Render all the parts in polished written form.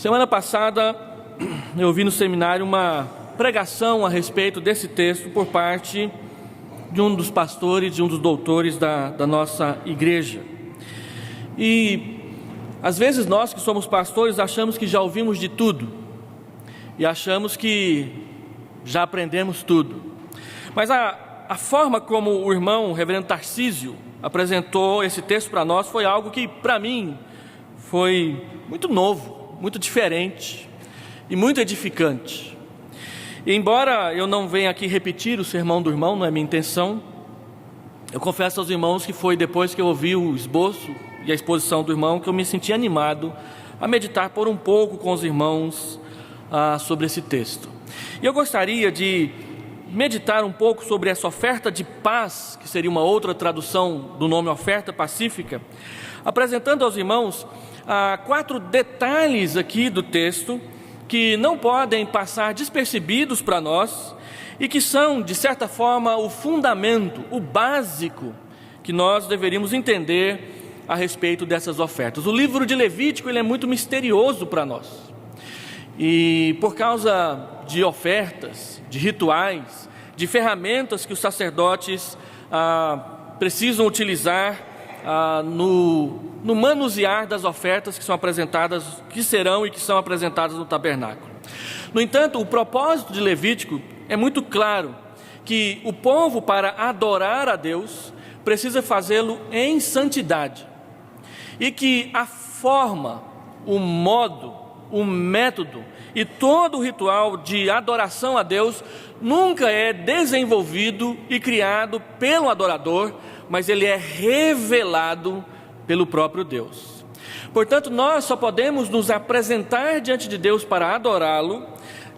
Semana passada eu ouvi no seminário uma pregação a respeito desse texto por parte de um dos pastores, de um dos doutores da nossa igreja. E às vezes nós que somos pastores achamos que já ouvimos de tudo e achamos que já aprendemos tudo. Mas a forma como o irmão reverendo Tarcísio apresentou esse texto para nós foi algo que para mim foi muito novo, muito diferente e muito edificante. E embora eu não venha aqui repetir o sermão do irmão, não é minha intenção, eu confesso aos irmãos que foi depois que eu ouvi o esboço e a exposição do irmão que eu me senti animado a meditar por um pouco com os irmãos sobre esse texto. E eu gostaria de meditar um pouco sobre essa oferta de paz, que seria uma outra tradução do nome oferta pacífica, apresentando aos irmãos 4 detalhes aqui do texto que não podem passar despercebidos para nós e que são, de certa forma, o fundamento, o básico que nós deveríamos entender a respeito dessas ofertas. O livro de Levítico ele é muito misterioso para nós. E por causa de ofertas, de rituais, de ferramentas que os sacerdotes precisam utilizar no manusear das ofertas que são apresentadas, que serão e que são apresentadas no tabernáculo. No entanto, o propósito de Levítico é muito claro, que o povo para adorar a Deus precisa fazê-lo em santidade, e que a forma, o modo, o método e todo o ritual de adoração a Deus nunca é desenvolvido e criado pelo adorador, mas ele é revelado pelo próprio Deus. Portanto, nós só podemos nos apresentar diante de Deus para adorá-lo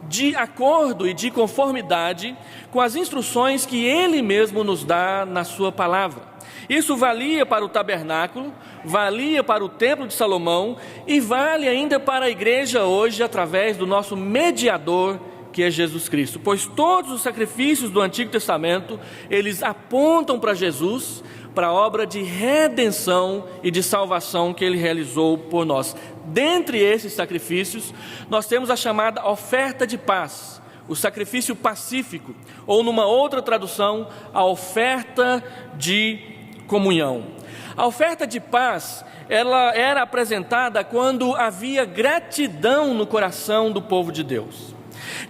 de acordo e de conformidade com as instruções que Ele mesmo nos dá na sua palavra. Isso valia para o tabernáculo, valia para o templo de Salomão e vale ainda para a igreja hoje através do nosso mediador, que é Jesus Cristo. Pois todos os sacrifícios do Antigo Testamento, eles apontam para Jesus, para a obra de redenção e de salvação que Ele realizou por nós. Dentre esses sacrifícios, nós temos a chamada oferta de paz, o sacrifício pacífico, ou numa outra tradução, a oferta de comunhão. A oferta de paz, ela era apresentada quando havia gratidão no coração do povo de Deus.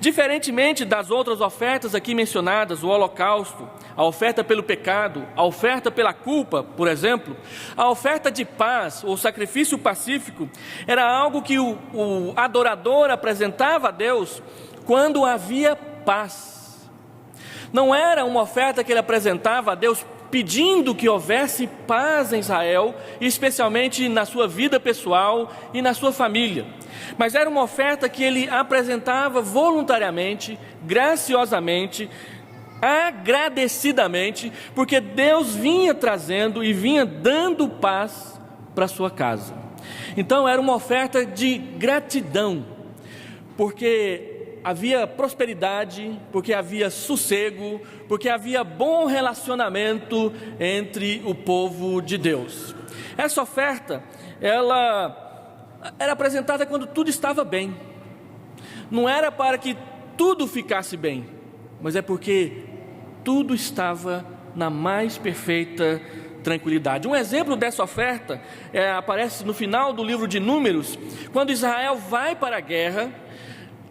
Diferentemente das outras ofertas aqui mencionadas, o holocausto, a oferta pelo pecado, a oferta pela culpa, por exemplo, a oferta de paz, ou sacrifício pacífico, era algo que o adorador apresentava a Deus quando havia paz. Não era uma oferta que ele apresentava a Deus pedindo que houvesse paz em Israel, especialmente na sua vida pessoal e na sua família. Mas era uma oferta que ele apresentava voluntariamente, graciosamente, agradecidamente, porque Deus vinha trazendo e vinha dando paz para a sua casa. Então era uma oferta de gratidão, porque havia prosperidade, porque havia sossego, porque havia bom relacionamento entre o povo de Deus. Essa oferta, ela era apresentada quando tudo estava bem. Não era para que tudo ficasse bem, mas é porque tudo estava na mais perfeita tranquilidade. Um exemplo dessa oferta aparece no final do livro de Números, quando Israel vai para a guerra,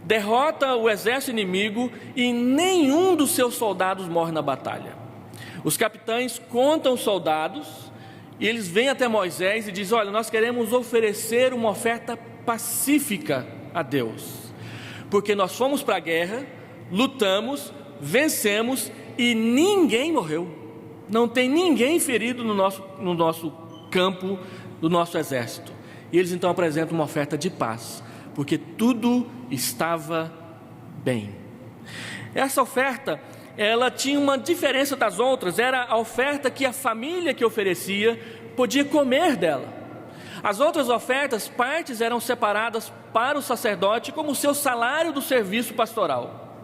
derrota o exército inimigo e nenhum dos seus soldados morre na batalha. Os capitães contam os soldados e eles vêm até Moisés e dizem: olha, nós queremos oferecer uma oferta pacífica a Deus, porque nós fomos para a guerra, lutamos, vencemos e ninguém morreu, não tem ninguém ferido no nosso campo, do nosso exército. E eles então apresentam uma oferta de paz, porque tudo estava bem. Essa oferta, ela tinha uma diferença das outras, era a oferta que a família que oferecia podia comer dela. As outras ofertas, partes eram separadas para o sacerdote como seu salário do serviço pastoral.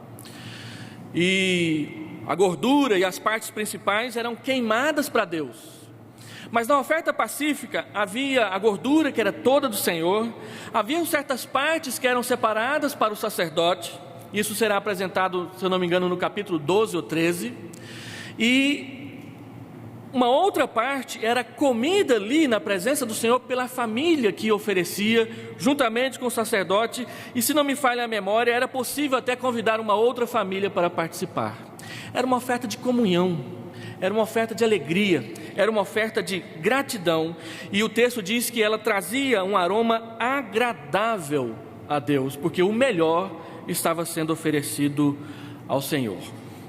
E a gordura e as partes principais eram queimadas para Deus. Mas na oferta pacífica havia a gordura que era toda do Senhor, haviam certas partes que eram separadas para o sacerdote, isso será apresentado, se eu não me engano, no capítulo 12 ou 13, e uma outra parte era comida ali na presença do Senhor pela família que oferecia, juntamente com o sacerdote, e se não me falha a memória, era possível até convidar uma outra família para participar. Era uma oferta de comunhão, era uma oferta de alegria, era uma oferta de gratidão, e o texto diz que ela trazia um aroma agradável a Deus, porque o melhor estava sendo oferecido ao Senhor.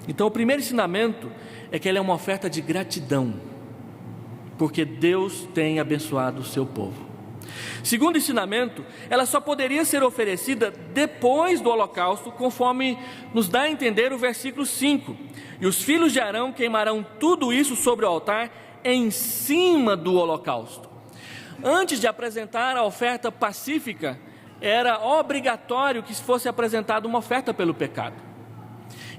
Então o primeiro ensinamento é que ela é uma oferta de gratidão, porque Deus tem abençoado o seu povo. Segundo ensinamento, ela só poderia ser oferecida depois do holocausto, conforme nos dá a entender o versículo 5. E os filhos de Arão queimarão tudo isso sobre o altar em cima do holocausto. Antes de apresentar a oferta pacífica, era obrigatório que fosse apresentada uma oferta pelo pecado.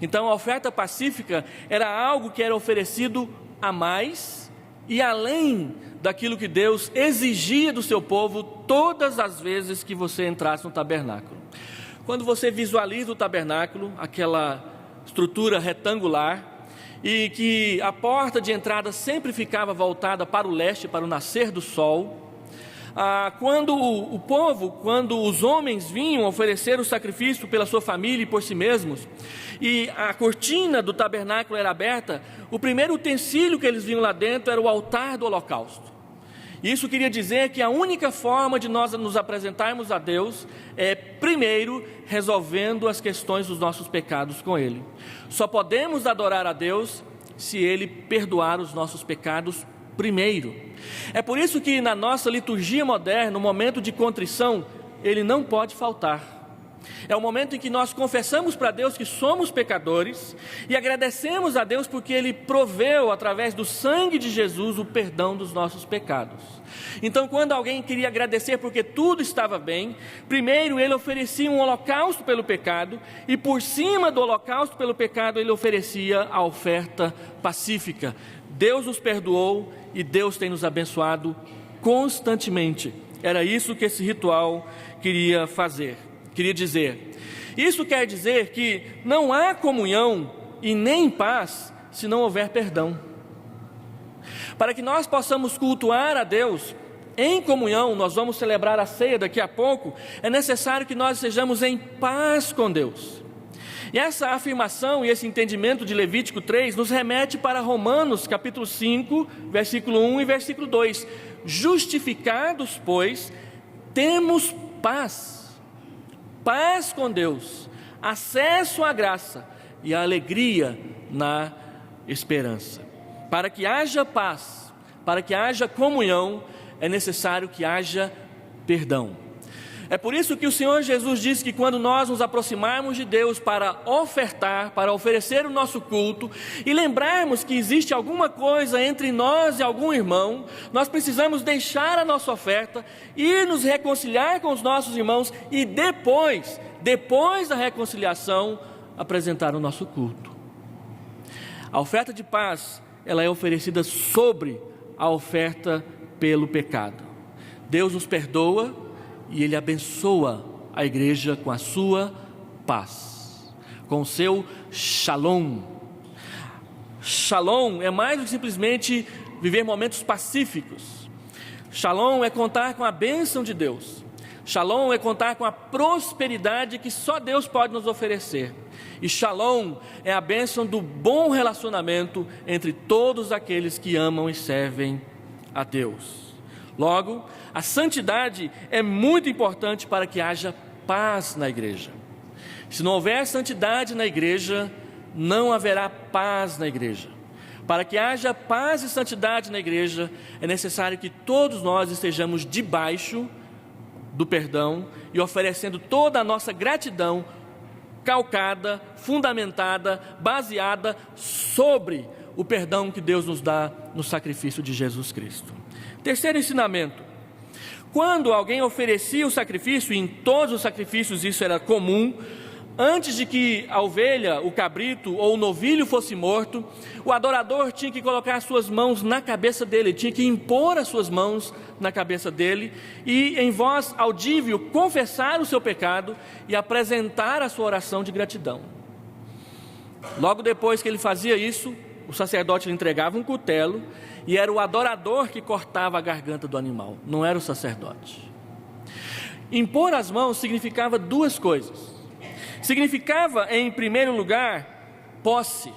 Então a oferta pacífica era algo que era oferecido a mais e além daquilo que Deus exigia do seu povo todas as vezes que você entrasse no tabernáculo. Quando você visualiza o tabernáculo, aquela estrutura retangular, e que a porta de entrada sempre ficava voltada para o leste, para o nascer do sol, quando os homens vinham oferecer o sacrifício pela sua família e por si mesmos, e a cortina do tabernáculo era aberta, o primeiro utensílio que eles vinham lá dentro era o altar do holocausto. Isso queria dizer que a única forma de nós nos apresentarmos a Deus é, primeiro, resolvendo as questões dos nossos pecados com Ele. Só podemos adorar a Deus se Ele perdoar os nossos pecados primeiro. É por isso que na nossa liturgia moderna, no momento de contrição, ele não pode faltar. É o momento em que nós confessamos para Deus que somos pecadores e agradecemos a Deus porque Ele proveu, através do sangue de Jesus, o perdão dos nossos pecados. Então, quando alguém queria agradecer porque tudo estava bem, primeiro ele oferecia um holocausto pelo pecado, e por cima do holocausto pelo pecado ele oferecia a oferta pacífica. Deus nos perdoou e Deus tem nos abençoado constantemente. Era isso que esse ritual queria dizer. Isso quer dizer que não há comunhão e nem paz se não houver perdão. Para que nós possamos cultuar a Deus em comunhão, nós vamos celebrar a ceia daqui a pouco, é necessário que nós estejamos em paz com Deus. E essa afirmação e esse entendimento de Levítico 3 nos remete para Romanos capítulo 5, versículo 1 e versículo 2. Justificados, pois, temos paz com Deus, acesso à graça e a alegria na esperança. Para que haja paz, para que haja comunhão, é necessário que haja perdão. É por isso que o Senhor Jesus disse que quando nós nos aproximarmos de Deus para ofertar, para oferecer o nosso culto, e lembrarmos que existe alguma coisa entre nós e algum irmão, nós precisamos deixar a nossa oferta, ir nos reconciliar com os nossos irmãos e depois da reconciliação, apresentar o nosso culto. A oferta de paz, ela é oferecida sobre a oferta pelo pecado. Deus nos perdoa e Ele abençoa a igreja com a sua paz, com o seu shalom. Shalom é mais do que simplesmente viver momentos pacíficos. Shalom é contar com a bênção de Deus. Shalom é contar com a prosperidade que só Deus pode nos oferecer. E shalom é a bênção do bom relacionamento entre todos aqueles que amam e servem a Deus. Logo, a santidade é muito importante para que haja paz na igreja. Se não houver santidade na igreja, não haverá paz na igreja. Para que haja paz e santidade na igreja, é necessário que todos nós estejamos debaixo do perdão e oferecendo toda a nossa gratidão calcada, fundamentada, baseada sobre o perdão que Deus nos dá no sacrifício de Jesus Cristo. Terceiro ensinamento: quando alguém oferecia o sacrifício, e em todos os sacrifícios isso era comum, antes de que a ovelha, o cabrito ou o novilho fosse morto, o adorador tinha que colocar as suas mãos na cabeça dele, tinha que impor as suas mãos na cabeça dele e em voz audível confessar o seu pecado e apresentar a sua oração de gratidão. Logo depois que ele fazia isso, o sacerdote lhe entregava um cutelo e era o adorador que cortava a garganta do animal, não era o sacerdote. Impor as mãos significava duas coisas. Significava, em primeiro lugar, posse.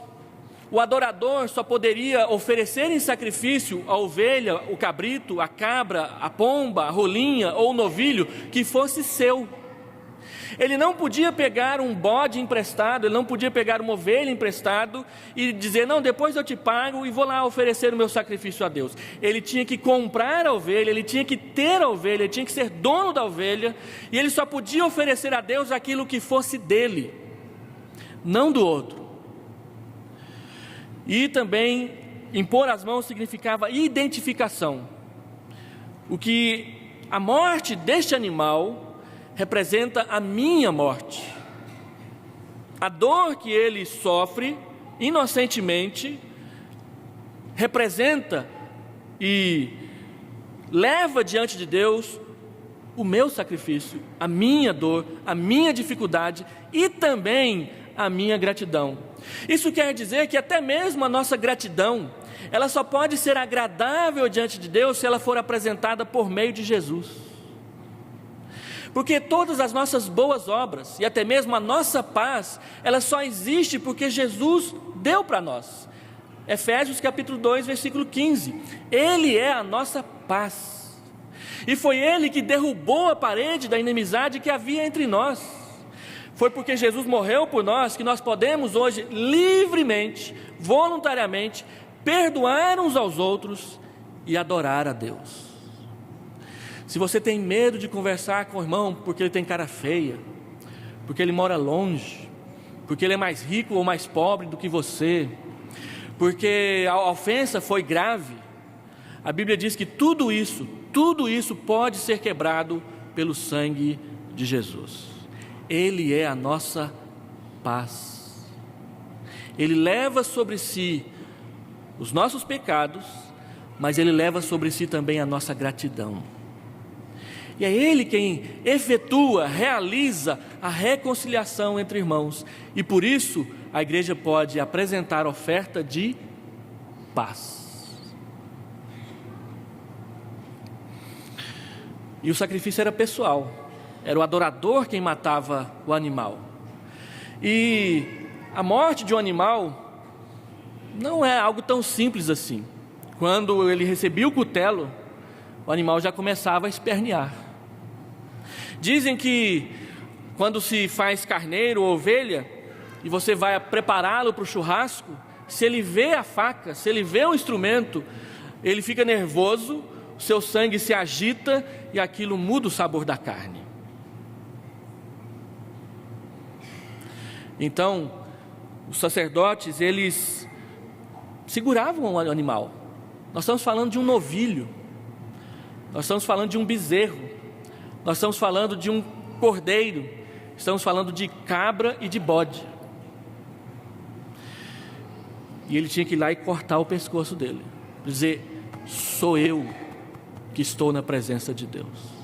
O adorador só poderia oferecer em sacrifício a ovelha, o cabrito, a cabra, a pomba, a rolinha ou o novilho que fosse seu. Ele não podia pegar um bode emprestado, ele não podia pegar uma ovelha emprestado e dizer, não, depois eu te pago e vou lá oferecer o meu sacrifício a Deus. Ele tinha que comprar a ovelha, ele tinha que ter a ovelha, ele tinha que ser dono da ovelha, e ele só podia oferecer a Deus aquilo que fosse dele, não do outro. E também, impor as mãos significava identificação. O que a morte deste animal representa a minha morte. A dor que ele sofre inocentemente representa e leva diante de Deus o meu sacrifício, a minha dor, a minha dificuldade e também a minha gratidão. Isso quer dizer que até mesmo a nossa gratidão, ela só pode ser agradável diante de Deus se ela for apresentada por meio de Jesus. Porque todas as nossas boas obras e até mesmo a nossa paz, ela só existe porque Jesus deu para nós. Efésios capítulo 2, versículo 15. Ele é a nossa paz. E foi Ele que derrubou a parede da inimizade que havia entre nós. Foi porque Jesus morreu por nós que nós podemos hoje livremente, voluntariamente, perdoar uns aos outros e adorar a Deus. Se você tem medo de conversar com o irmão porque ele tem cara feia, porque ele mora longe, porque ele é mais rico ou mais pobre do que você, porque a ofensa foi grave, a Bíblia diz que tudo isso pode ser quebrado pelo sangue de Jesus. Ele é a nossa paz. Ele leva sobre si os nossos pecados, mas Ele leva sobre si também a nossa gratidão. E é Ele quem efetua, realiza a reconciliação entre irmãos. E por isso a igreja pode apresentar oferta de paz. E o sacrifício era pessoal. Era o adorador quem matava o animal. E a morte de um animal não é algo tão simples assim. Quando ele recebia o cutelo, o animal já começava a espernear. Dizem que quando se faz carneiro ou ovelha e você vai prepará-lo para o churrasco, se ele vê a faca, se ele vê o instrumento, ele fica nervoso, o seu sangue se agita e aquilo muda o sabor da carne. Então, os sacerdotes, eles seguravam o animal. Nós estamos falando de um novilho, nós estamos falando de um bezerro, nós estamos falando de um cordeiro, estamos falando de cabra e de bode. E ele tinha que ir lá e cortar o pescoço dele, dizer, sou eu que estou na presença de Deus.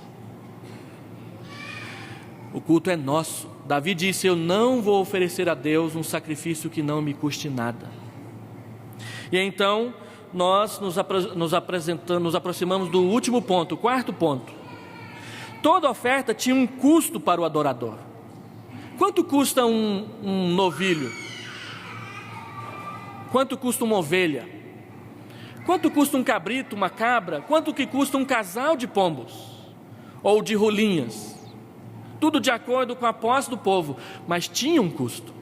O culto é nosso. Davi disse, eu não vou oferecer a Deus um sacrifício que não me custe nada. E então nós nos aproximamos do último ponto, o quarto ponto. Toda oferta tinha um custo para o adorador. Quanto custa um novilho? Quanto custa uma ovelha? Quanto custa um cabrito, uma cabra? Quanto que custa um casal de pombos? Ou de rolinhas? Tudo de acordo com a posse do povo, mas tinha um custo.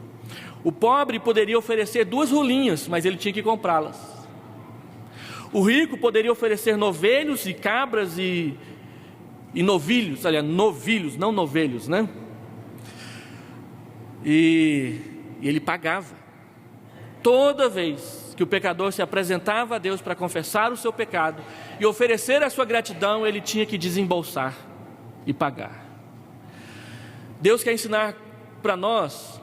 O pobre poderia oferecer 2 rolinhas, mas ele tinha que comprá-las. O rico poderia oferecer novelhos e cabras e novilhos, aliás, novilhos, não novelhos, né? E ele pagava. Toda vez que o pecador se apresentava a Deus para confessar o seu pecado e oferecer a sua gratidão, ele tinha que desembolsar e pagar. Deus quer ensinar para nós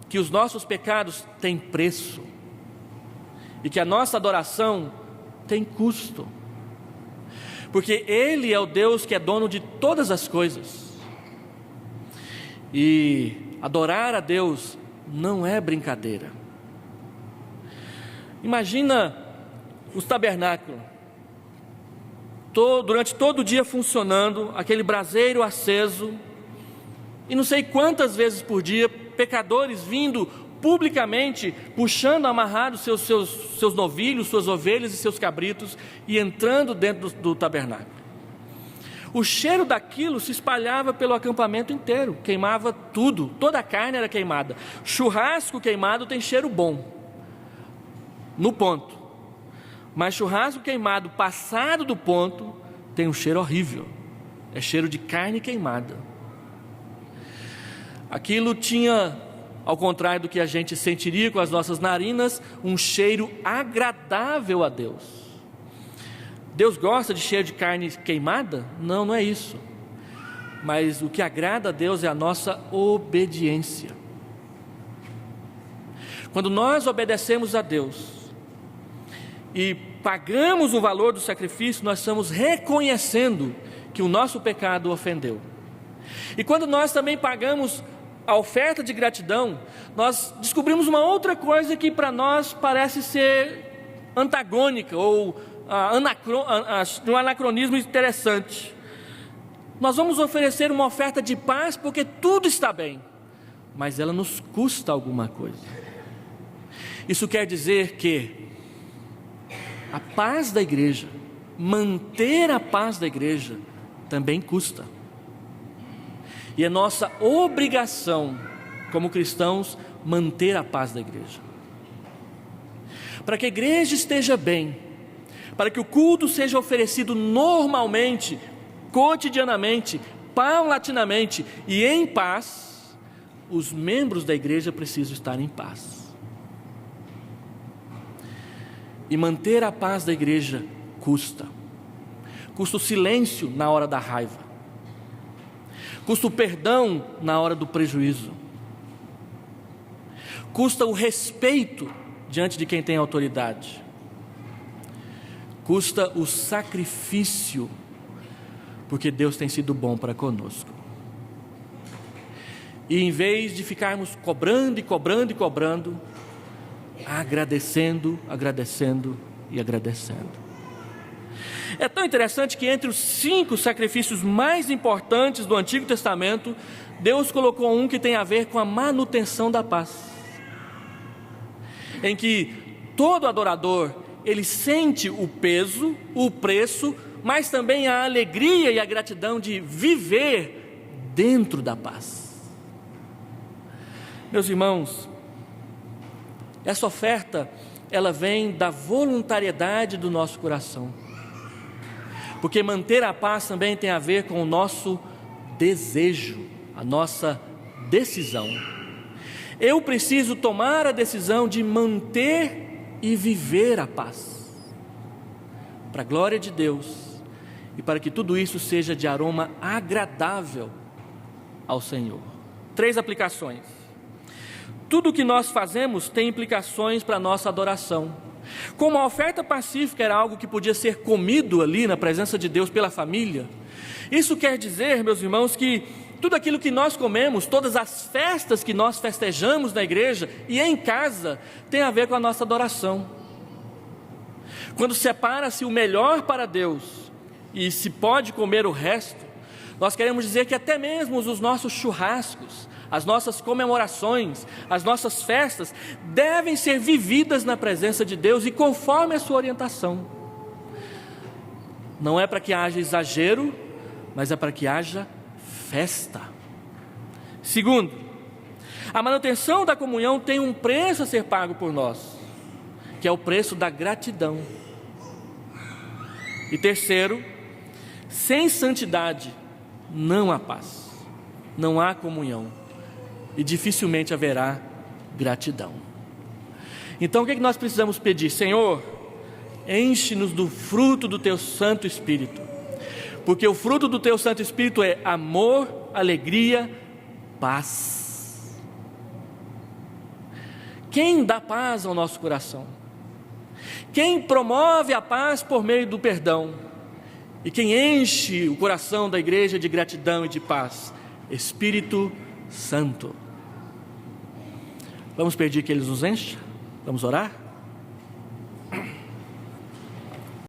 que os nossos pecados têm preço e que a nossa adoração tem custo, porque Ele é o Deus que é dono de todas as coisas, e adorar a Deus não é brincadeira. Imagina os tabernáculos, durante todo o dia funcionando, aquele braseiro aceso, e não sei quantas vezes por dia, pecadores vindo publicamente, puxando amarrados seus novilhos, suas ovelhas e seus cabritos, e entrando dentro do tabernáculo. O cheiro daquilo se espalhava pelo acampamento inteiro, queimava tudo, toda a carne era queimada. Churrasco queimado tem cheiro bom, no ponto, mas churrasco queimado passado do ponto tem um cheiro horrível, é cheiro de carne queimada. Aquilo tinha, ao contrário do que a gente sentiria com as nossas narinas, um cheiro agradável a Deus. Deus gosta de cheiro de carne queimada? Não, não é isso. Mas o que agrada a Deus é a nossa obediência. Quando nós obedecemos a Deus e pagamos o valor do sacrifício, nós estamos reconhecendo que o nosso pecado ofendeu. E quando nós também pagamos a oferta de gratidão, nós descobrimos uma outra coisa que para nós parece ser antagônica ou um anacronismo interessante. Nós vamos oferecer uma oferta de paz porque tudo está bem, mas ela nos custa alguma coisa. Isso quer dizer que a paz da igreja, manter a paz da igreja, também custa. E é nossa obrigação, como cristãos, manter a paz da igreja. Para que a igreja esteja bem, para que o culto seja oferecido normalmente, cotidianamente, paulatinamente e em paz, os membros da igreja precisam estar em paz. E manter a paz da igreja custa. Custa o silêncio na hora da raiva. Custa o perdão na hora do prejuízo. Custa o respeito diante de quem tem autoridade. Custa o sacrifício, porque Deus tem sido bom para conosco. E em vez de ficarmos cobrando e cobrando e cobrando, agradecendo, agradecendo e agradecendo. É tão interessante que entre os 5 sacrifícios mais importantes do Antigo Testamento, Deus colocou um que tem a ver com a manutenção da paz, em que todo adorador, ele sente o peso, o preço, mas também a alegria e a gratidão de viver dentro da paz. Meus irmãos, essa oferta, ela vem da voluntariedade do nosso coração, porque manter a paz também tem a ver com o nosso desejo, a nossa decisão. Eu preciso tomar a decisão de manter e viver a paz, para a glória de Deus, e para que tudo isso seja de aroma agradável ao Senhor. 3 aplicações. Tudo o que nós fazemos tem implicações para a nossa adoração. Como a oferta pacífica era algo que podia ser comido ali na presença de Deus pela família, isso quer dizer, meus irmãos, que tudo aquilo que nós comemos, todas as festas que nós festejamos na igreja e em casa, tem a ver com a nossa adoração. Quando separa-se o melhor para Deus e se pode comer o resto, nós queremos dizer que até mesmo os nossos churrascos, as nossas comemorações, as nossas festas devem ser vividas na presença de Deus e conforme a sua orientação. Não é para que haja exagero, mas é para que haja festa. Segundo, a manutenção da comunhão tem um preço a ser pago por nós, que é o preço da gratidão. E terceiro, sem santidade não há paz, não há comunhão e dificilmente haverá gratidão. Então o que é que nós precisamos pedir? Senhor, enche-nos do fruto do Teu Santo Espírito, porque o fruto do Teu Santo Espírito é amor, alegria, paz. Quem dá paz ao nosso coração? Quem promove a paz por meio do perdão? E quem enche o coração da igreja de gratidão e de paz? Espírito Santo. Vamos pedir que Ele nos encha? Vamos orar?